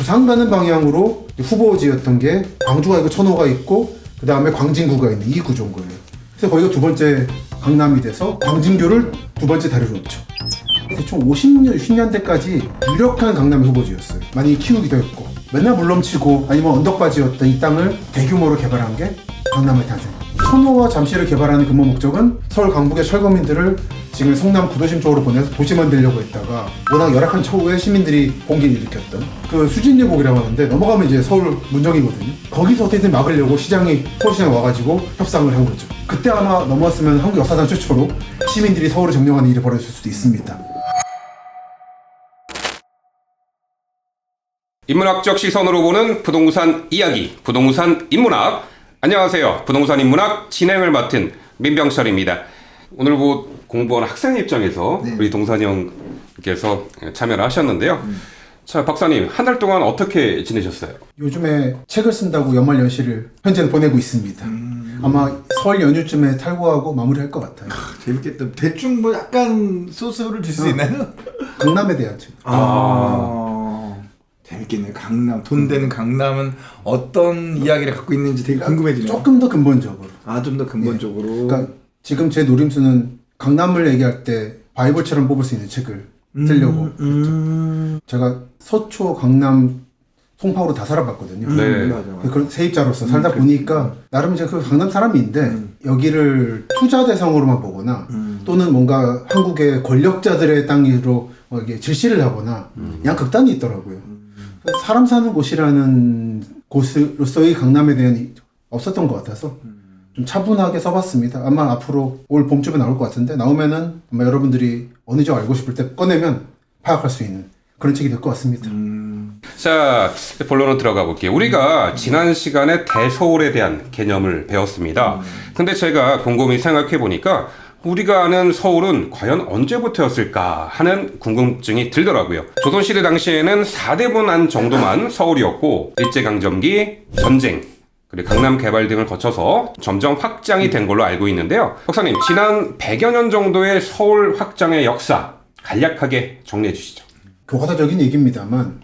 부산 가는 방향으로 후보지였던 게 광주가 있고 천호가 있고 그 다음에 광진구가 있는 이 구조인 거예요. 그래서 거기가 두 번째 강남이 돼서 광진교를 두 번째 다리로 놓죠. 대충 50년, 60년대까지 유력한 강남의 후보지였어요. 많이 키우기도 했고 맨날 물넘치고 아니면 언덕바지였던 이 땅을 대규모로 개발한 게 강남의 탄생. 천호와 잠실을 개발하는 근본 목적은 서울 강북의 철거민들을 지금 성남 구도심 쪽으로 보내서 도시 만들려고 했다가 워낙 열악한 처우에 시민들이 공기를 일으켰던 그 수진리곡이라고 하는데 넘어가면 이제 서울 문정이거든요. 거기서 어떻게든 막으려고 서울시장에 와가지고 협상을 한 거죠. 그때 아마 넘어왔으면 한국 역사상 최초로 시민들이 서울을 점령하는 일이 벌어질 수도 있습니다. 인문학적 시선으로 보는 부동산 이야기, 부동산 인문학. 안녕하세요. 부동산 인문학 진행을 맡은 민병철입니다. 오늘 공부하는 학생 입장에서 우리 동산이 형께서 참여를 하셨는데요. 자, 박사님, 한 달 동안 어떻게 지내셨어요? 요즘에 책을 쓴다고 연말 연시를 현재는 보내고 있습니다. 아마 설 연휴쯤에 탈구하고 마무리할 것 같아요. 재밌겠다. 대충 뭐 약간 소스를 줄 수 있나요? 강남에 대한 책. 재밌겠네요. 강남. 돈 되는 강남은 어떤 이야기를 갖고 있는지 되게 궁금해지네요. 조금 더 근본적으로. 좀 더 근본적으로. 예. 그러니까 지금 제 노림수는 강남을 얘기할 때 바이블처럼 뽑을 수 있는 책을 쓰려고 했죠. 제가 서초, 강남, 송파구로 다 살아봤거든요. 네. 맞아. 그런 세입자로서 살다 보니까 나름 제가 그 강남 사람인데 여기를 투자 대상으로만 보거나 또는 뭔가 한국의 권력자들의 땅으로 이게 질시를 하거나 양극단이 있더라고요. 사람 사는 곳이라는 곳으로서의 강남에 대한 없었던 것 같아서 좀 차분하게 써봤습니다. 아마 앞으로 올 봄쯤에 나올 것 같은데 나오면은 아마 여러분들이 어느 정도 알고 싶을 때 꺼내면 파악할 수 있는 그런 책이 될 것 같습니다. 자, 본론으로 들어가 볼게요. 우리가 지난 시간에 대서울에 대한 개념을 배웠습니다. 근데 제가 곰곰이 생각해 보니까 우리가 아는 서울은 과연 언제부터였을까 하는 궁금증이 들더라고요. 조선시대 당시에는 4대분 안 정도만 서울이었고 일제강점기, 전쟁, 그리고 강남 개발 등을 거쳐서 점점 확장이 된 걸로 알고 있는데요. 박사님, 지난 100여 년 정도의 서울 확장의 역사 간략하게 정리해 주시죠. 교과서적인 얘기입니다만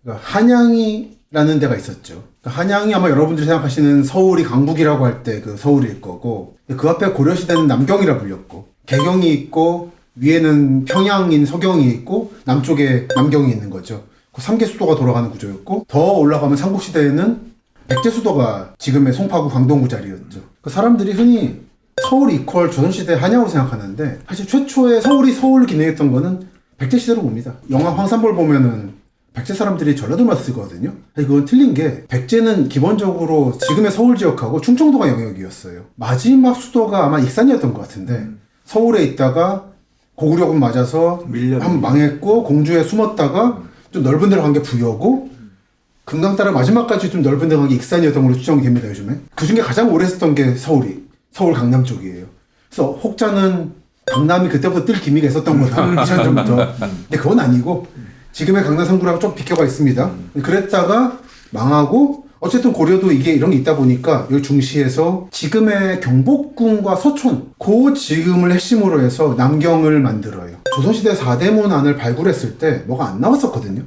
그러니까 한양이라는 데가 있었죠. 그러니까 한양이 아마 여러분들이 생각하시는 서울이 강북이라고 할 때 그 서울일 거고 그 앞에 고려시대는 남경이라 불렸고 개경이 있고 위에는 평양인 서경이 있고 남쪽에 남경이 있는 거죠. 그 3개 수도가 돌아가는 구조였고 더 올라가면 삼국시대에는 백제 수도가 지금의 송파구 강동구 자리였죠. 그 사람들이 흔히 서울 이퀄 조선시대 한양으로 생각하는데 사실 최초에 서울이 서울을 기능했던 거는 백제 시대로 봅니다. 영화 황산벌 보면은 백제 사람들이 전라도만 쓰거든요. 그건 틀린 게 백제는 기본적으로 지금의 서울 지역하고 충청도가 영역이었어요. 마지막 수도가 아마 익산이었던 것 같은데 서울에 있다가 고구려군 맞아서 한번 망했고 공주에 숨었다가 좀 넓은 데로 간 게 부여고 금강 따라 마지막까지 좀 넓은 데로 간 게 익산이었던 걸로 추정이 됩니다. 요즘에. 그중에 가장 오래 썼던 게 서울 강남 쪽이에요. 그래서 혹자는 강남이 그때부터 뜰 기미가 있었던 거다. 2000년 전부터. 근데 그건 아니고 지금의 강남 3구랑 좀 비켜가 있습니다. 그랬다가 망하고 어쨌든 고려도 이런 게 있다 보니까 여기 중시에서 지금의 경복궁과 서촌 그 지금을 핵심으로 해서 남경을 만들어요. 조선시대 4대문 안을 발굴했을 때 뭐가 안 나왔었거든요.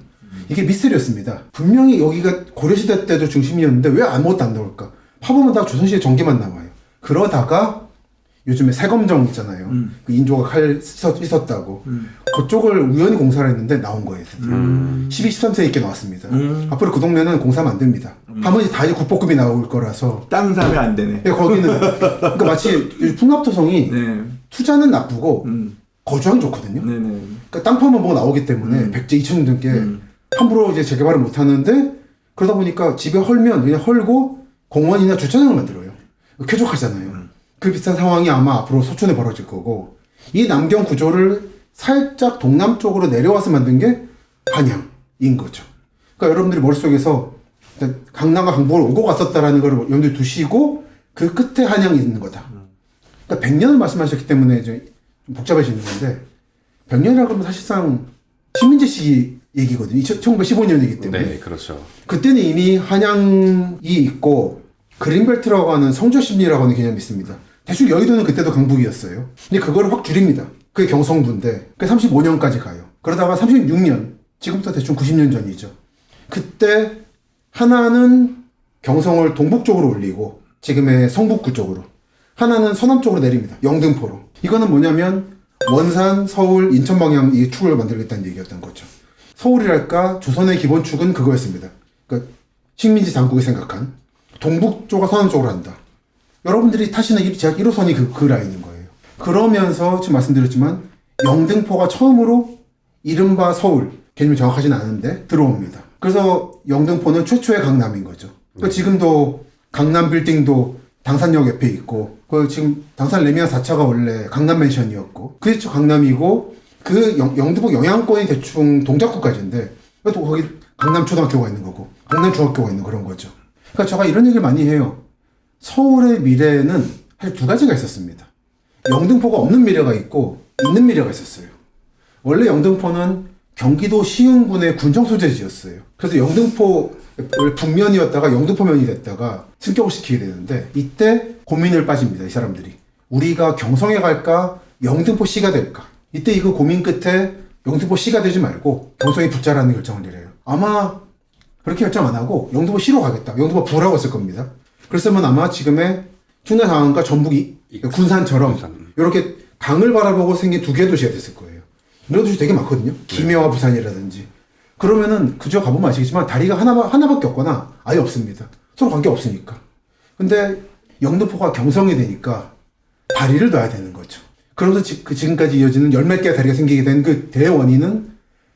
이게 미스터리였습니다. 분명히 여기가 고려시대 때도 중심이었는데 왜 아무것도 안 나올까? 파보면 다 조선시대 전기만 나와요. 그러다가 요즘에 세검정 있잖아요. 그 인조가 칼 있었다고. 그쪽을 우연히 공사를 했는데 나온 거예요. 12, 13세기 있게 나왔습니다. 앞으로 그 동네는 공사하면 안 됩니다. 하면 다 이제 국보급이 나올 거라서. 땅 사면 안 되네. 네, 거기는 그러니까 마치 풍납토성이 투자는 나쁘고 거주하기 좋거든요. 그러니까 땅 파면 뭐 나오기 때문에 백제 2000년 등께 함부로 이제 재개발을 못 하는데 그러다 보니까 집에 헐면 그냥 헐고 공원이나 주차장을 만들어요. 쾌적하잖아요. 그 비슷한 상황이 아마 앞으로 서촌에 벌어질 거고 이 남경 구조를 살짝 동남쪽으로 내려와서 만든 게 한양인 거죠. 그러니까 여러분들이 머릿속에서 강남과 강북을 오고 갔었다라는 걸 염두에 두시고 그 끝에 한양이 있는 거다. 그러니까 100년을 말씀하셨기 때문에 이제 좀 복잡해지는 건데 100년이라고 하면 사실상 식민지 시기 얘기거든요. 1915년이기 때문에. 네, 그렇죠. 그때는 이미 한양이 있고 그린벨트라고 하는 성저심리라고 하는 개념이 있습니다. 대충 여의도는 그때도 강북이었어요. 근데 그거를 확 줄입니다. 그게 경성부인데 그게 35년까지 가요. 그러다가 36년, 지금부터 대충 90년 전이죠. 그때 하나는 경성을 동북쪽으로 올리고 지금의 성북구 쪽으로, 하나는 서남쪽으로 내립니다. 영등포로. 이거는 뭐냐면 원산, 서울, 인천 방향 이 축을 만들겠다는 얘기였던 거죠. 서울이랄까 조선의 기본 축은 그거였습니다. 그러니까 식민지 당국이 생각한 동북쪽과 서남쪽으로 한다. 여러분들이 타시는 제가 1호선이 그 라인인 거예요. 그러면서 지금 말씀드렸지만 영등포가 처음으로 이른바 서울, 개념이 정확하진 않은데 들어옵니다. 그래서 영등포는 최초의 강남인 거죠. 그러니까 지금도 강남 빌딩도 당산역 옆에 있고, 그 지금 당산 레미안 4차가 원래 강남 맨션이었고, 그게 강남이고, 그 영등포 영향권이 대충 동작구까지인데, 또 거기 강남 초등학교가 있는 거고, 강남 중학교가 있는 그런 거죠. 그러니까 제가 이런 얘기를 많이 해요. 서울의 미래는 사실 두 가지가 있었습니다. 영등포가 없는 미래가 있고, 있는 미래가 있었어요. 원래 영등포는 경기도 시흥군의 군정 소재지였어요. 그래서 영등포 북면이었다가 영등포면이 됐다가 승격을 시키게 되는데, 이때 고민을 빠집니다. 이 사람들이. 우리가 경성에 갈까 영등포시가 될까. 이때 이거 고민 끝에 영등포시가 되지 말고 경성에 붙자라는 결정을 내려요. 아마 그렇게 결정 안 하고 영등포시로 가겠다. 영등포부라고 했을 겁니다. 그랬으면 아마 지금의 충남상안과 전북이 군산처럼 이렇게 강을 바라보고 생긴 두 개의 도시가 됐을 거예요. 이런 도시 되게 많거든요. 김해와 부산이라든지. 그러면은 그저 가보면 아시겠지만 다리가 하나밖에 없거나 아예 없습니다. 서로 관계 없으니까. 근데 영등포가 경성이 되니까 다리를 놔야 되는 거죠. 그러면서 지금까지 이어지는 열 몇 개의 다리가 생기게 된 그 대원인은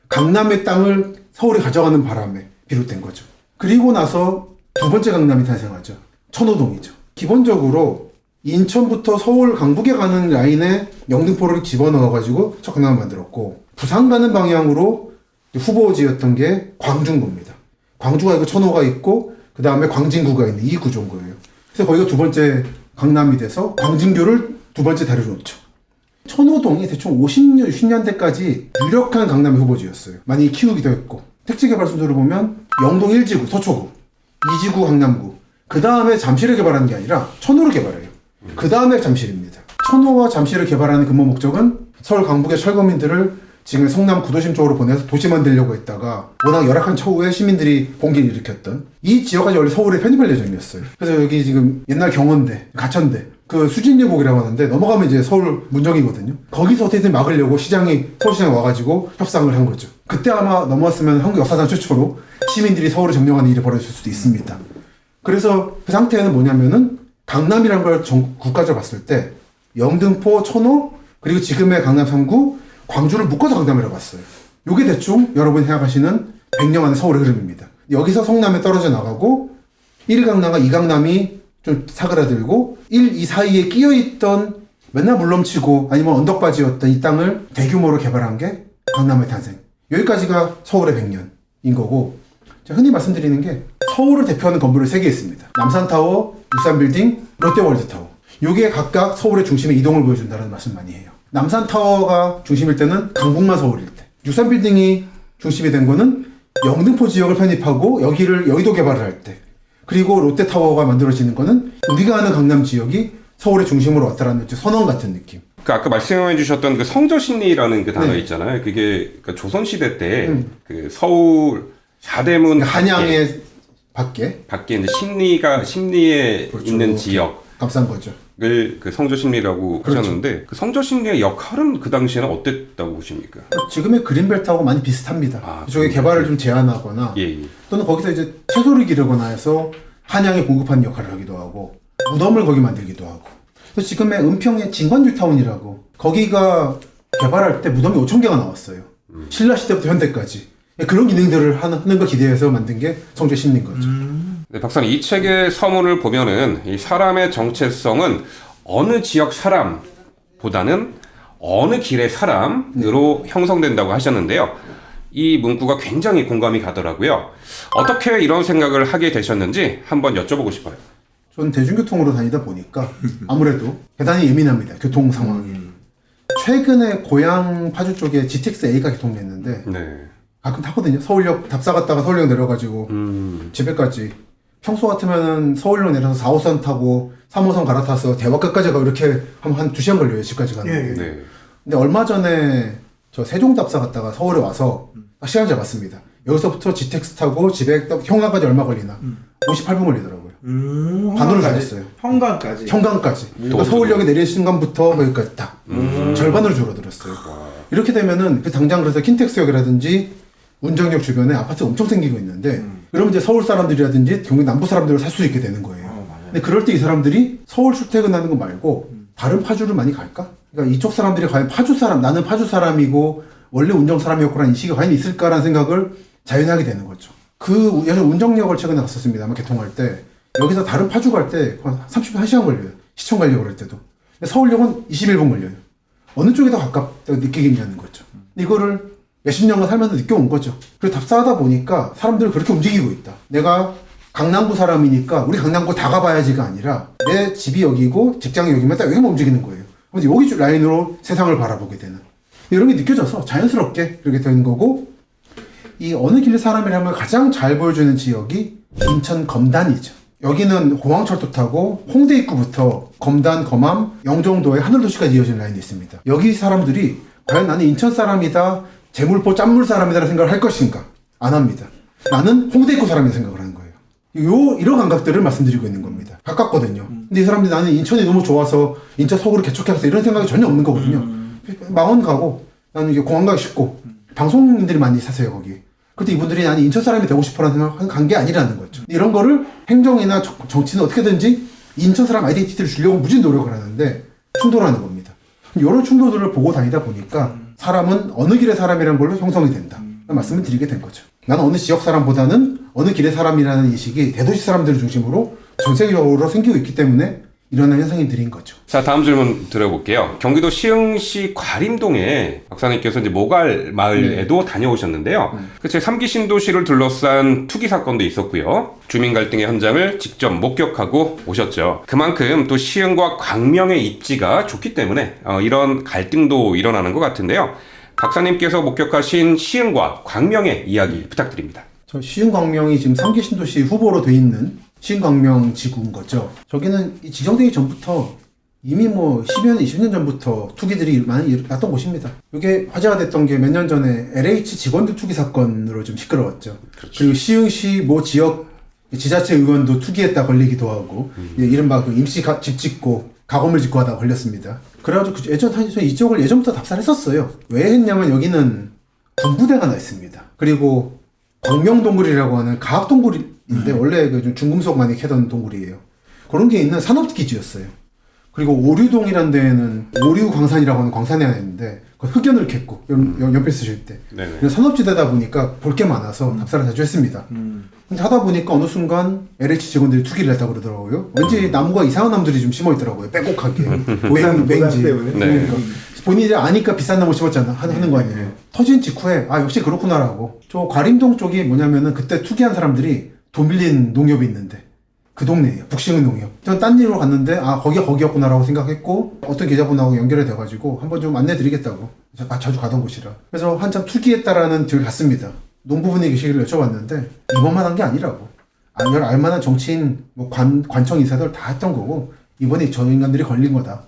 강남의 땅을 서울에 가져가는 바람에 비롯된 거죠. 그리고 나서 두 번째 강남이 탄생하죠. 천호동이죠. 기본적으로 인천부터 서울 강북에 가는 라인에 영등포를 집어넣어가지고 첫 강남을 만들었고, 부산 가는 방향으로 후보지였던 게 광중구입니다. 광주가 있고 천호가 있고 그 다음에 광진구가 있는 이 구조인 거예요. 그래서 거기가 두 번째 강남이 돼서 광진교를 두 번째 다리로 놓죠. 천호동이 대충 60년대까지 유력한 강남의 후보지였어요. 많이 키우기도 했고, 택지개발 순서를 보면 영동 1지구, 서초구, 2지구 강남구, 그 다음에 잠실을 개발하는 게 아니라 천호를 개발해요. 그 다음에 잠실입니다. 천호와 잠실을 개발하는 근본 목적은 서울 강북의 철거민들을 지금 성남 구도심 쪽으로 보내서 도시 만들려고 했다가 워낙 열악한 처우에 시민들이 봉기를 일으켰던 이 지역까지 원래 서울에 편입할 예정이었어요. 그래서 여기 지금 옛날 경원대, 가천대, 그 수진예복이라고 하는데 넘어가면 이제 서울 문정이거든요. 거기서 어떻게든 막으려고 서울시장에 와가지고 협상을 한 거죠. 그때 아마 넘어왔으면 한국 역사상 최초로 시민들이 서울을 점령하는 일이 벌어질 수도 있습니다. 그래서 그 상태는 뭐냐면은 강남이라는 걸 국가적으로 봤을 때 영등포, 천호, 그리고 지금의 강남 3구, 광주를 묶어서 강남이라고 봤어요. 요게 대충 여러분이 생각하시는 100년 안의 서울의 흐름입니다. 여기서 성남에 떨어져 나가고 1강남과 2강남이 좀 사그라들고 1, 2 사이에 끼어있던 맨날 물넘치고 아니면 언덕바지였던 이 땅을 대규모로 개발한 게 강남의 탄생. 여기까지가 서울의 100년인 거고, 제가 흔히 말씀드리는 게 서울을 대표하는 건물이 3개 있습니다. 남산타워, 울산빌딩, 롯데월드타워. 요게 각각 서울의 중심에 이동을 보여준다는 말씀 많이 해요. 남산타워가 중심일 때는 강북만 서울일 때, 울산빌딩이 중심이 된 거는 영등포 지역을 편입하고 여의도 개발을 할 때, 그리고 롯데타워가 만들어지는 거는 우리가 아는 강남 지역이 서울의 중심으로 왔다라는 선언 같은 느낌. 그 아까 말씀해 주셨던 그 성저심리라는 그 단어 있잖아요. 그게 그 조선시대 때 그 서울 사대문 한양의 밖에 이제 심리에 그렇죠. 있는 지역 값싼 거죠. 을 그 성저심리라고 그렇죠. 하셨는데, 그 성저심리의 역할은 그 당시에는 어땠다고 보십니까? 지금의 그린벨트하고 많이 비슷합니다. 그쪽에 개발을 좀 제한하거나 예. 또는 거기서 이제 채소를 기르거나 해서 한양에 공급하는 역할을 하기도 하고 무덤을 거기 만들기도 하고. 그래서 지금의 은평의 진관주타운이라고, 거기가 개발할 때 무덤이 5,000개가 나왔어요. 신라시대부터 현대까지. 그런 기능들을 하는 걸 기대해서 만든 게 성저심리인 거죠. 네, 박사님, 이 책의 서문을 보면은 이 사람의 정체성은 어느 지역 사람보다는 어느 길의 사람으로 형성된다고 하셨는데요. 이 문구가 굉장히 공감이 가더라고요. 어떻게 이런 생각을 하게 되셨는지 한번 여쭤보고 싶어요. 저는 대중교통으로 다니다 보니까 아무래도 대단히 예민합니다. 교통 상황이. 최근에 고향 파주 쪽에 GTX A가 개통됐는데 네. 가끔 타거든요. 서울역 답사 갔다가 서울역 내려가지고 집에까지. 평소 같으면은 서울역 내려서 4호선 타고 3호선 갈아타서 대화까지 가고 이렇게 하면 한 2시간 걸려요. 집까지 가는 게. 네. 근데 얼마 전에 저 세종답사 갔다가 서울에 와서 딱 시간 잡았습니다. 여기서부터 GTX 타고 집에 형광까지 얼마 걸리나? 58분 걸리더라고요. 반으로 줄였어요. 현관까지. 현관까지. 그러니까 서울역에 내리는 순간부터 거기까지 딱 절반으로 줄어들었어요. 이렇게 되면은 그 당장 그래서 킨텍스역이라든지 운정역 주변에 아파트가 엄청 생기고 있는데 그러면 이제 서울 사람들이라든지 경기 남부 사람들을 살 수 있게 되는 거예요. 근데 그럴 때 이 사람들이 서울 출퇴근하는 거 말고 다른 파주를 많이 갈까? 그러니까 이쪽 사람들이 과연 파주 사람, 나는 파주 사람이고 원래 운정 사람이었구나 인식이 과연 있을까라는 생각을 자연하게 되는 거죠. 그 예를 들어 운정역을 최근에 갔었습니다. 아마 개통할 때 여기서 다른 파주 갈 때 30분 1시간 걸려요. 시청 가려고 그럴 때도. 서울역은 21분 걸려요. 어느 쪽이 더 가깝다고 느끼겠냐는 거죠. 이거를 몇십 년간 살면서 느껴온 거죠. 그리고 답사하다 보니까 사람들이 그렇게 움직이고 있다. 내가 강남구 사람이니까 우리 강남구 다 가봐야지가 아니라 내 집이 여기고 직장이 여기면 딱 여기만 움직이는 거예요. 그래서 여기 라인으로 세상을 바라보게 되는 이런 게 느껴져서 자연스럽게 그렇게 되는 거고 이 어느 길 사람이라면 가장 잘 보여주는 지역이 인천 검단이죠. 여기는 공항철도 타고 홍대 입구부터 검단, 검암, 영종도의 하늘도시까지 이어지는 라인이 있습니다. 여기 사람들이 과연 나는 인천 사람이다, 재물포 짠물 사람이다라는 생각을 할 것인가? 안 합니다. 나는 홍대 입구 사람이라는 생각을 하는 거예요. 이런 감각들을 말씀드리고 있는 겁니다. 가깝거든요. 근데 이 사람들이 나는 인천이 너무 좋아서 인천 서구를 개척해서 이런 생각이 전혀 없는 거거든요. 망원 가고 나는 이게 공항 가기 쉽고 방송인들이 많이 사세요 거기. 그때 이분들이 나는 인천 사람이 되고 싶어라는 생각을 간 게 아니라는 거죠. 이런 거를 행정이나 정치는 어떻게든지 인천 사람 아이덴티티를 주려고 무진 노력을 하는데 충돌하는 겁니다. 이런 충돌들을 보고 다니다 보니까 사람은 어느 길의 사람이라는 걸로 형성이 된다. 말씀을 드리게 된 거죠. 나는 어느 지역 사람보다는 어느 길의 사람이라는 인식이 대도시 사람들을 중심으로 전 세계적으로 생기고 있기 때문에 일어난 현상이 드린 거죠. 자, 다음 질문 드려볼게요. 경기도 시흥시 과림동에 박사님께서 이제 모갈 마을에도 다녀오셨는데요. 그 제 3기 신도시를 둘러싼 투기 사건도 있었고요. 주민 갈등의 현장을 직접 목격하고 오셨죠. 그만큼 또 시흥과 광명의 입지가 좋기 때문에 이런 갈등도 일어나는 것 같은데요. 박사님께서 목격하신 시흥과 광명의 이야기 부탁드립니다. 저 시흥광명이 지금 3기 신도시 후보로 돼 있는 시흥광명 지구인 거죠. 저기는 지정되기 전부터 이미 뭐 10년, 20년 전부터 투기들이 많이 났던 곳입니다. 이게 화제가 됐던 게 몇 년 전에 LH 직원들 투기 사건으로 좀 시끄러웠죠. 그렇죠. 그리고 시흥시 모 지역 지자체 의원도 투기했다 걸리기도 하고 이른바 그 임시 집 짓고 가건물 짓고 하다가 걸렸습니다. 그래가지고 이쪽을 예전부터 답사를 했었어요. 왜 했냐면 여기는 군부대가 하나 있습니다. 그리고 광명동굴이라고 하는 과학동굴인데 원래 그 중금속 많이 캐던 동굴이에요. 그런 게 있는 산업기지였어요. 그리고 오류동이라는 데에는 오류광산이라고 하는 광산이 하나 있는데 그 흑연을 캤고 연필 쓰실 때 산업지대다 보니까 볼 게 많아서 답사를 자주 했습니다. 근데 하다 보니까 어느 순간 LH 직원들이 투기를 했다고 그러더라고요. 왠지 나무가 이상한 나무들이 좀 심어 있더라고요. 빼곡하게. 맹지. 그러니까 본인이 아니까 비싼 나무 심었잖아. 하는 거 아니에요. 터진 직후에 역시 그렇구나라고. 저 과림동 쪽이 뭐냐면은 그때 투기한 사람들이 돈 빌린 농협이 있는데 그 동네예요. 북싱은 농협. 전 딴 일로 갔는데 거기가 거기였구나라고 생각했고 어떤 계좌분하고 연결이 돼가지고 한번 좀 안내드리겠다고. 자주 가던 곳이라. 그래서 한참 투기했다라는 뒤를 갔습니다. 농부분이 계시기를 여쭤봤는데 이번만 한 게 아니라고. 알만한 정치인, 뭐 관청 인사들 다 했던 거고 이번에 저 인간들이 걸린 거다.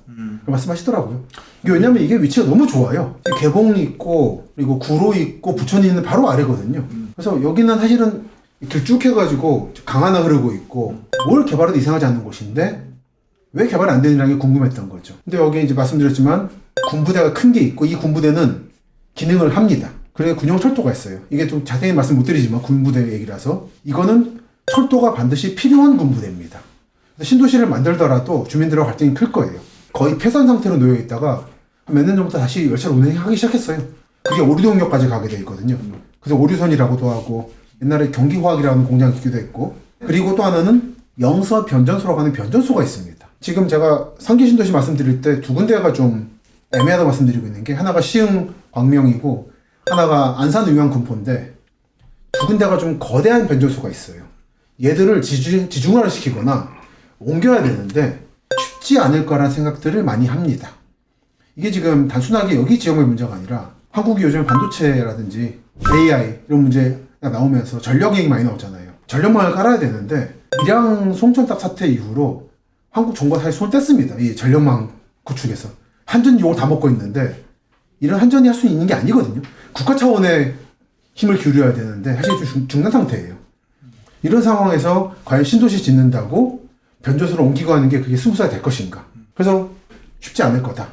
말씀하시더라고요. 이게 왜냐면 이게 위치가 너무 좋아요. 개봉이 있고 그리고 구로 있고 부천이 있는 바로 아래거든요. 그래서 여기는 사실은 길 쭉 해가지고 강 하나 흐르고 있고 뭘 개발해도 이상하지 않는 곳인데 왜 개발이 안 되느냐는 게 궁금했던 거죠. 근데 여기 이제 말씀드렸지만 군부대가 큰 게 있고 이 군부대는 기능을 합니다. 그래 군용 철도가 있어요. 이게 좀 자세히 말씀 못 드리지만 군부대 얘기라서 이거는 철도가 반드시 필요한 군부대입니다. 신도시를 만들더라도 주민들하고 갈등이 클 거예요. 거의 폐산 상태로 놓여 있다가 몇 년 전부터 다시 열차를 운행하기 시작했어요. 그게 오류동역까지 가게 돼 있거든요. 그래서 오류선이라고도 하고 옛날에 경기화학이라는 공장이 있기도 했고 그리고 또 하나는 영서 변전소라고 하는 변전소가 있습니다. 지금 제가 3기 신도시 말씀드릴 때 두 군데가 좀 애매하다고 말씀드리고 있는 게 하나가 시흥 광명이고 하나가 안산 의왕 군포인데 두 군데가 좀 거대한 변전소가 있어요. 얘들을 지중화를 시키거나 옮겨야 되는데 쉽지 않을 거라는 생각들을 많이 합니다. 이게 지금 단순하게 여기 지역의 문제가 아니라 한국이 요즘 반도체라든지 AI 이런 문제가 나오면서 전력 얘기 많이 나오잖아요. 전력망을 깔아야 되는데 밀양 송천탑 사태 이후로 한국 정부가 사실 손을 뗐습니다. 이 전력망 구축에서. 한전이 이걸 다 먹고 있는데 이런 한전이 할 수 있는 게 아니거든요. 국가 차원의 힘을 기울여야 되는데 사실 좀 중단 상태예요. 이런 상황에서 과연 신도시 짓는다고 변조소를 옮기고 하는 게 그게 스무스하게 될 것인가. 그래서 쉽지 않을 거다.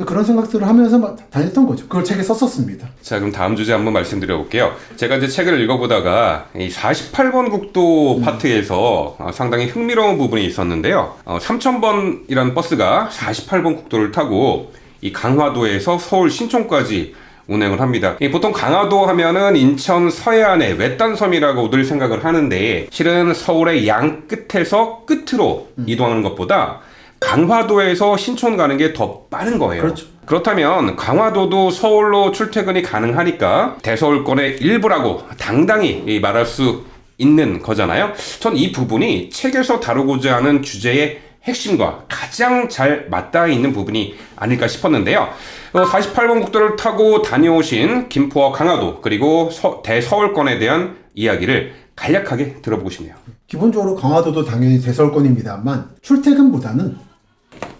그런 생각들을 하면서 막 다녔던 거죠. 그걸 책에 썼었습니다. 자, 그럼 다음 주제 한번 말씀드려 볼게요. 제가 이제 책을 읽어보다가 이 48번 국도 파트에서 상당히 흥미로운 부분이 있었는데요. 3000번이라는 버스가 48번 국도를 타고 이 강화도에서 서울 신촌까지 운행을 합니다. 보통 강화도 하면은 인천 서해안의 외딴섬이라고들 생각을 하는데 실은 서울의 양 끝에서 끝으로 이동하는 것보다 강화도에서 신촌 가는 게 더 빠른 거예요. 그렇죠. 그렇다면 강화도도 서울로 출퇴근이 가능하니까 대서울권의 일부라고 당당히 말할 수 있는 거잖아요. 전 이 부분이 책에서 다루고자 하는 주제의 핵심과 가장 잘 맞닿아 있는 부분이 아닐까 싶었는데요. 48번 국도를 타고 다녀오신 김포와 강화도 그리고 대서울권에 대한 이야기를 간략하게 들어보고 싶네요. 기본적으로 강화도도 당연히 대서울권입니다만 출퇴근보다는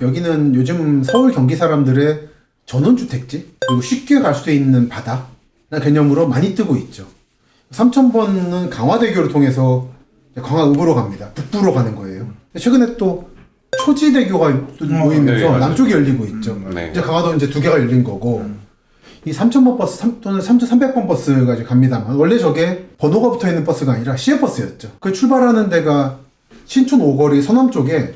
여기는 요즘 서울 경기 사람들의 전원주택지 그리고 쉽게 갈 수 있는 바다라는 개념으로 많이 뜨고 있죠. 3000번은 강화대교를 통해서 강화읍으로 갑니다. 북부로 가는 거예요. 최근에 또 초지대교가 모이면서 네, 남쪽이 열리고 있죠. 네. 이제 강화도는 이제 두 개가 열린 거고 이 3000번 버스 또는 3300번 버스가 이제 갑니다만 원래 저게 번호가 붙어 있는 버스가 아니라 시외버스였죠. 그 출발하는 데가 신촌 오거리 서남 쪽에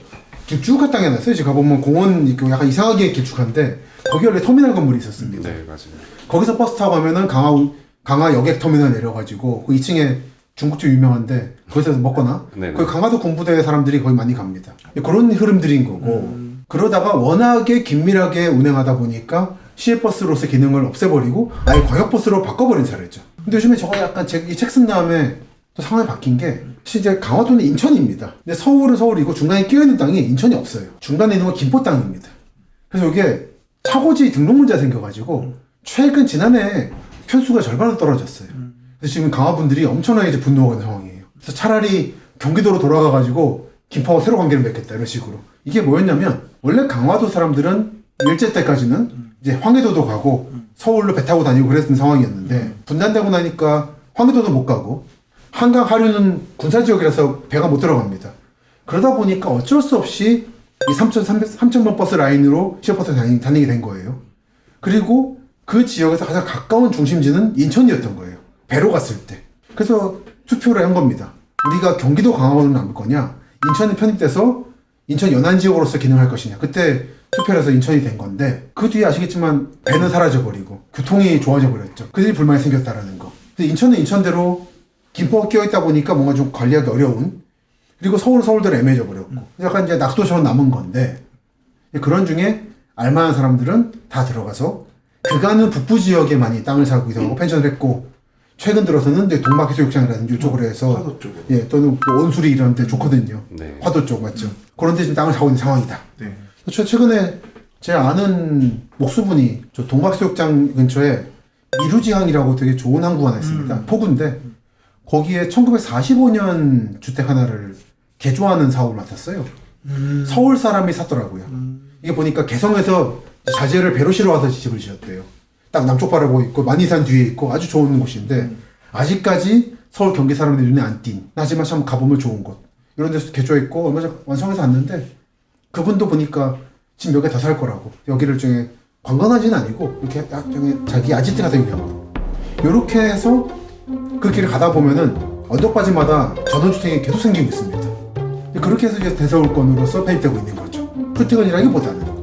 길쭉한 땅에 놨어요. 지금 가보면 공원 있고 약간 이상하게 길쭉한데 거기 원래 터미널 건물이 있었습니다. 네, 맞아요. 거기서 버스 타고 가면은 강화 여객 터미널 내려가지고 그 2층에 중국집 유명한데 거기서 먹거나 네네. 거기 강화도 군부대 사람들이 거기 많이 갑니다. 그런 흐름들인 거고 그러다가 워낙에 긴밀하게 운행하다 보니까 시외버스로서 기능을 없애버리고 아예 광역버스로 바꿔버린 사례죠. 근데 요즘에 저거 약간 이 책 쓴 다음에 또 상황이 바뀐 게 실제 강화도는 인천입니다. 근데 서울은 서울이고 중간에 끼어있는 땅이 인천이 없어요. 중간에 있는 건 김포 땅입니다. 그래서 이게 차고지 등록 문제가 생겨가지고 최근 지난해 편수가 절반으로 떨어졌어요. 그래서 지금 강화분들이 엄청나게 이제 분노하고 있는 상황이에요. 그래서 차라리 경기도로 돌아가가지고 김포하고 새로 관계를 맺겠다 이런 식으로. 이게 뭐였냐면 원래 강화도 사람들은 일제 때까지는 이제 황해도도 가고 서울로 배 타고 다니고 그랬던 상황이었는데 분단되고 나니까 황해도도 못 가고 한강 하류는 군사지역이라서 배가 못 들어갑니다. 그러다 보니까 어쩔 수 없이 이 3000번 버스 라인으로 시외버스 다니게 된 거예요. 그리고 그 지역에서 가장 가까운 중심지는 인천이었던 거예요. 배로 갔을 때. 그래서 투표를 한 겁니다. 우리가 경기도 강화도를 남을 거냐, 인천이 편입돼서 인천 연안 지역으로서 기능할 것이냐. 그때 투표를 해서 인천이 된 건데 그 뒤에 아시겠지만 배는 사라져버리고 교통이 좋아져버렸죠. 그들이 불만이 생겼다라는 거. 근데 인천은 인천대로 김포가 끼어있다 보니까 뭔가 좀 관리하기 어려운, 그리고 서울은 서울대로 애매해져 버렸고 약간 이제 낙도처럼 남은 건데 그런 중에 알만한 사람들은 다 들어가서 그간은 북부 지역에 많이 땅을 사고 이동하고 펜션을 했고 최근 들어서는 이제 동막해수욕장이라든지 이쪽으로 해서 화도 쪽으로. 예, 또는 뭐 온수리 이런 데 좋거든요. 네. 화도 쪽 맞죠. 그런 데 지금 땅을 사고 있는 상황이다. 네. 최근에 제 아는 목수분이 저 동막해수욕장 근처에 미루지항이라고 되게 좋은 항구가 하나 있습니다. 포구인데 거기에 1945년 주택 하나를 개조하는 사업을 맡았어요. 서울 사람이 샀더라고요. 이게 보니까 개성에서 자재를 배로 실어와서 집을 지었대요. 딱 남쪽 바라보고 있고 만이산 뒤에 있고 아주 좋은 곳인데 아직까지 서울 경기 사람들이 눈에 안 띈, 하지만 참 가보면 좋은 곳 이런 데서 개조했고 얼마 전에 완성해서 왔는데 그분도 보니까 집 몇 개 더 살 거라고. 여기를 중에 관광하지는 아니고 이렇게 약중에 자기 아지트 같은 경우 이렇게 해서 그 길을 가다 보면은 언덕바지마다 전원주택이 계속 생기고 있습니다. 그렇게 해서 이제 대서울권으로서 편입되고 있는 거죠. 출퇴근이라기보다는.